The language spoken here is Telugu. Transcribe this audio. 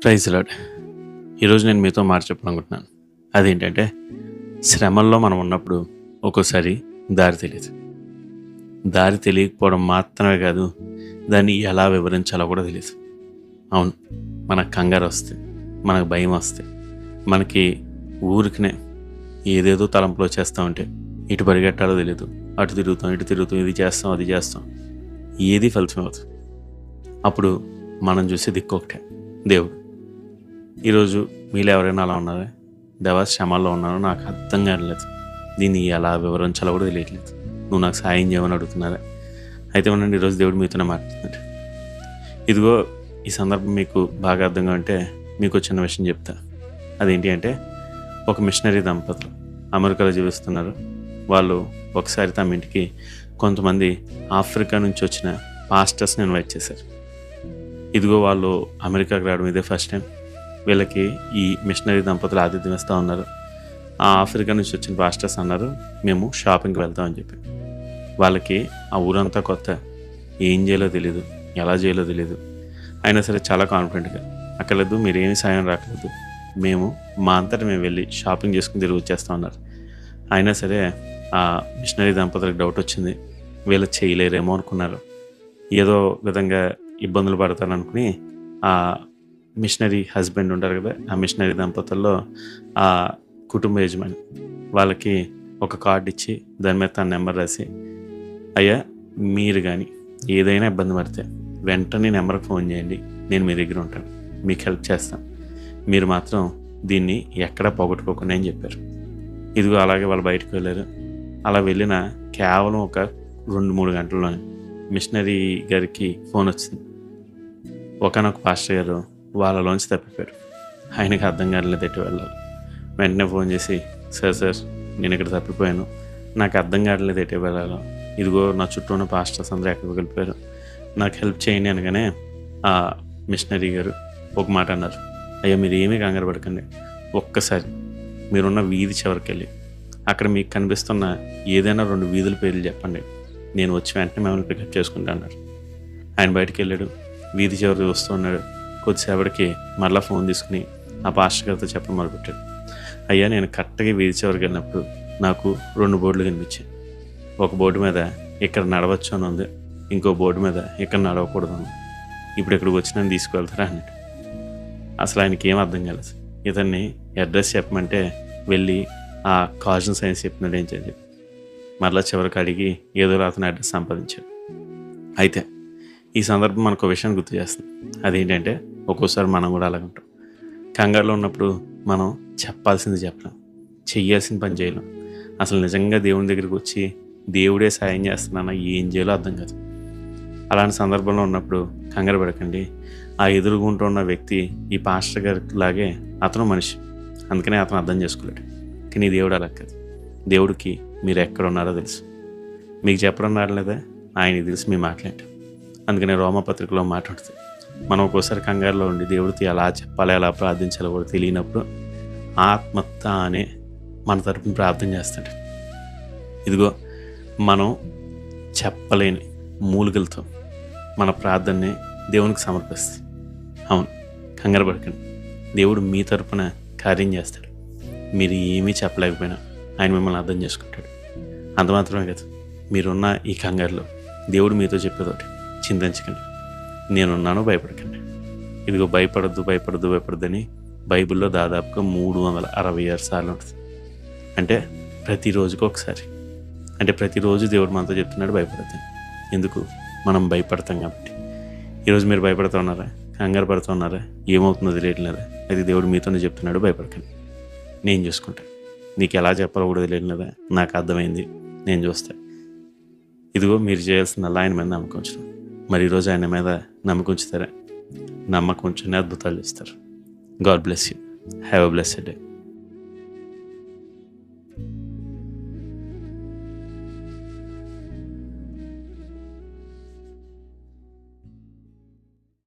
Praise lord. ఈరోజు నేను మీతో మాట చెప్పాలనుకుంటున్నాను. అదేంటంటే, శ్రమల్లో మనం ఉన్నప్పుడు ఒక్కోసారి దారి తెలీదు. దారి తెలియకపోవడం మాత్రమే కాదు, దాన్ని ఎలా వివరించాలో కూడా తెలీదు. అవును, మనకు కంగారు వస్తే, మనకు భయం వస్తే, మనకి ఊరికనే ఏదేదో తలంపులో చేస్తూ ఉంటే ఇటు పరిగెట్టాలో తెలియదు, అటు తిరుగుతాం, ఇటు తిరుగుతాం, ఇది చేస్తాం, అది చేస్తాం, ఏది ఫలితం అవుతుంది. అప్పుడు మనం చూసే దిక్కు ఒకటే, దేవుడు. ఈరోజు మీలో ఎవరైనా అలా ఉన్నారా? దేవా, శ్రమల్లో ఉన్నాను, నాకు అర్థం కావట్లేదు, దీన్ని ఎలా వివరించాలో కూడా తెలియట్లేదు, నువ్వు నాకు సాయం చేయమని అడుగుతున్నారా? అయితే ఉండండి, ఈరోజు దేవుడు మీతోనే మాట్లాడుతున్నాడు. ఇదిగో, ఈ సందర్భం మీకు బాగా అర్థంగా ఉంటే మీకు చిన్న విషయం చెప్తా. అదేంటి అంటే, ఒక మిషనరీ దంపతులు అమెరికాలో జీవిస్తున్నారు. వాళ్ళు ఒకసారి తమ ఇంటికి కొంతమంది ఆఫ్రికా నుంచి వచ్చిన పాస్టర్స్ని ఇన్వైట్ చేశారు. ఇదిగో, వాళ్ళు అమెరికాకి రావడం ఇదే ఫస్ట్ టైం. వీళ్ళకి ఈ మిషనరీ దంపతులు ఆతిథ్యం ఇస్తూ ఉన్నారు. ఆ ఆఫ్రికా నుంచి వచ్చిన పాస్టర్స్ అన్నారు, మేము షాపింగ్కి వెళ్తామని చెప్పి. వాళ్ళకి ఆ ఊరంతా కొత్త, ఏం చేయాలో తెలీదు, ఎలా చేయాలో తెలీదు. అయినా సరే చాలా కాన్ఫిడెంట్గా, అక్కర్లేదు, మీరేమి సాయం రాకలేదు, మేము మా అంతటా మేము వెళ్ళి షాపింగ్ చేసుకుని తిరిగి వచ్చేస్తాం అన్నారు. అయినా సరే ఆ మిషనరీ దంపతులకు డౌట్ వచ్చింది, వీళ్ళు చేయలేరేమో అనుకున్నారు. ఏదో విధంగా ఇబ్బందులు పడతారనుకుని ఆ మిషనరీ హస్బెండ్ ఉంటారు కదా, ఆ మిషనరీ దంపతుల్లో ఆ కుటుంబ యజమాని వాళ్ళకి ఒక కార్డు ఇచ్చి దాని మీద తన నెంబర్ రాసి, అయ్యా, మీరు కానీ ఏదైనా ఇబ్బంది పడితే వెంటనే నెంబర్కి ఫోన్ చేయండి, నేను మీ దగ్గర ఉంటాను, మీకు హెల్ప్ చేస్తాను, మీరు మాత్రం దీన్ని ఎక్కడా పోగొట్టుకోకుండా అని చెప్పారు. ఇదిగో అలాగే వాళ్ళు బయటకు వెళ్ళారు. అలా వెళ్ళిన కేవలం ఒక 2-3 గంటల్లోనే మిషనరీ గారికి ఫోన్ వచ్చింది. ఒకనొక పాస్టర్ గారు వాళ్ళలోంచి తప్పిపోయారు. ఆయనకి అర్థం కావట్లేదు ఎటు వెళ్ళాలి. వెంటనే ఫోన్ చేసి, సార్, నేను ఇక్కడ తప్పిపోయాను, నాకు అర్థం కావట్లేదు ఎటు వెళ్ళాలో, ఇదిగో నా చుట్టూ ఉన్న పాస్టర్స్ అందరూ ఎక్కడికి వెళ్ళిపోయారు, నాకు హెల్ప్ చేయండి అనగానే ఆ మిషనరీ గారు ఒక మాట అన్నారు, అయ్యా, మీరు ఏమీ కంగారు పడకండి, ఒక్కసారి మీరున్న వీధి చివరికి వెళ్ళి అక్కడ మీకు కనిపిస్తున్న ఏదైనా 2 వీధుల పేర్లు చెప్పండి, నేను వచ్చి వెంటనే మిమ్మల్ని పికప్ చేసుకుంటా అన్నారు. ఆయన బయటికి వెళ్ళాడు, వీధి చివరికి వస్తూ ఉన్నాడు. కొద్దిసేపటికి మరలా ఫోన్ తీసుకుని ఆ పాస్టర్ గారితో చెప్పడం మొదలుపెట్టాడు, అయ్యా, నేను కరెక్ట్గా వీధి చివరికి వెళ్ళినప్పుడు నాకు 2 బోర్డులు కనిపించాయి. ఒక బోర్డు మీద ఇక్కడ నడవచ్చు అని ఉంది, ఇంకో బోర్డు మీద ఇక్కడ నడవకూడదు అని. ఇప్పుడు ఇక్కడికి వచ్చి నన్ను తీసుకువెళ్తారా అన్నాడు. అసలు ఆయనకి ఏం అర్థం కాలేదు. ఇతన్ని అడ్రస్ చెప్పమంటే వెళ్ళి ఆ కాజన్ సైన్స్ చెప్పినాడు ఏం చేయాలి. మరలా చివరికి అడిగి ఏదో అతను అడ్రస్ సంపాదించాడు. అయితే ఈ సందర్భం మనకు విషయాన్ని గుర్తు చేస్తుంది. అదేంటంటే, ఒక్కోసారి మనం కూడా అలాగ ఉంటాం. కంగారులో ఉన్నప్పుడు మనం చెప్పాల్సింది చెప్పలేం, చెయ్యాల్సిన పని చేయలేం. అసలు నిజంగా దేవుని దగ్గరికి వచ్చి దేవుడే సాయం చేస్తున్నానా, ఏం చేయాలో అర్థం కాదు. అలాంటి సందర్భంలో ఉన్నప్పుడు కంగారు పడకండి. ఆ ఎదురుగుంటూ ఉన్న వ్యక్తి ఈ పాస్టర్ గారి లాగే అతను మనిషి, అందుకనే అతను అర్థం చేసుకోలేడు. కానీ దేవుడు అలా కాదు. దేవుడికి మీరు ఎక్కడ ఉన్నారో తెలుసు, మీకు చెప్పడం రాలేదా, ఆయనకి తెలుసు మీ మాట్లాడటం. అందుకనే రోమపత్రికలో మాట్లాడుతుంది, మనం ఒక్కోసారి కంగారులో ఉండి దేవుడికి ఎలా చెప్పాలో, ఎలా ప్రార్థించాలో కూడా తెలియనప్పుడు ఆత్మత్త అనే మన తరపున ప్రార్థన చేస్తాడు. ఇదిగో, మనం చెప్పలేని మూలికలతో మన ప్రార్థనని దేవునికి సమర్పిస్తాం. అవును, కంగారు పడకండి, దేవుడు మీ తరపున కార్యం చేస్తాడు. మీరు ఏమీ చెప్పలేకపోయినా ఆయన మిమ్మల్ని అర్థం చేసుకుంటాడు. అంత మాత్రమే కాదు, మీరున్న ఈ కంగారులో దేవుడు మీతో చెప్పేదోటి, చింతించకండి, నేనున్నాను, భయపడకండి. ఇదిగో, భయపడద్దు అని బైబిల్లో దాదాపుగా 366 సార్లు ఉంటుంది. అంటే ప్రతిరోజుకి ఒకసారి. అంటే ప్రతిరోజు దేవుడు మనతో చెప్తున్నాడు భయపడద్దని. ఎందుకు? మనం భయపడతాం కాబట్టి. ఈరోజు మీరు భయపడుతూ ఉన్నారా? కంగారు పడుతూ ఉన్నారా? ఏమవుతుందో తెలియట్లేదా? అది దేవుడు మీతోనే చెప్తున్నాడు, భయపడకండి, నేను చూసుకుంటాను. నీకు ఎలా చెప్పాలో కూడా తెలియట్లేదా? నాకు అర్థమైంది, నేను చూస్తాను. ఇదిగో, మీరు చేయాల్సిందల్లా ఆయన మీద నమ్మకం ఉంచడం. మరి ఈరోజు ఆయన మీద నమ్మకం ఉంచుతారా? నమ్మకం ఉంచునే అద్భుతాలు చేస్తారు. God bless you. Have a blessed day.